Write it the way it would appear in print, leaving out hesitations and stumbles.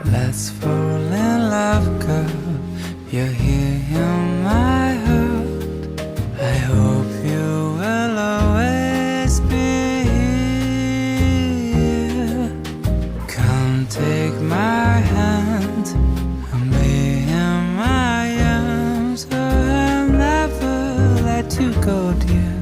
Let's fall in love, girl. You're here in my heart. I hope you will always be here. Come take my hand and be in my arms. Oh, I'll never let you go, dear.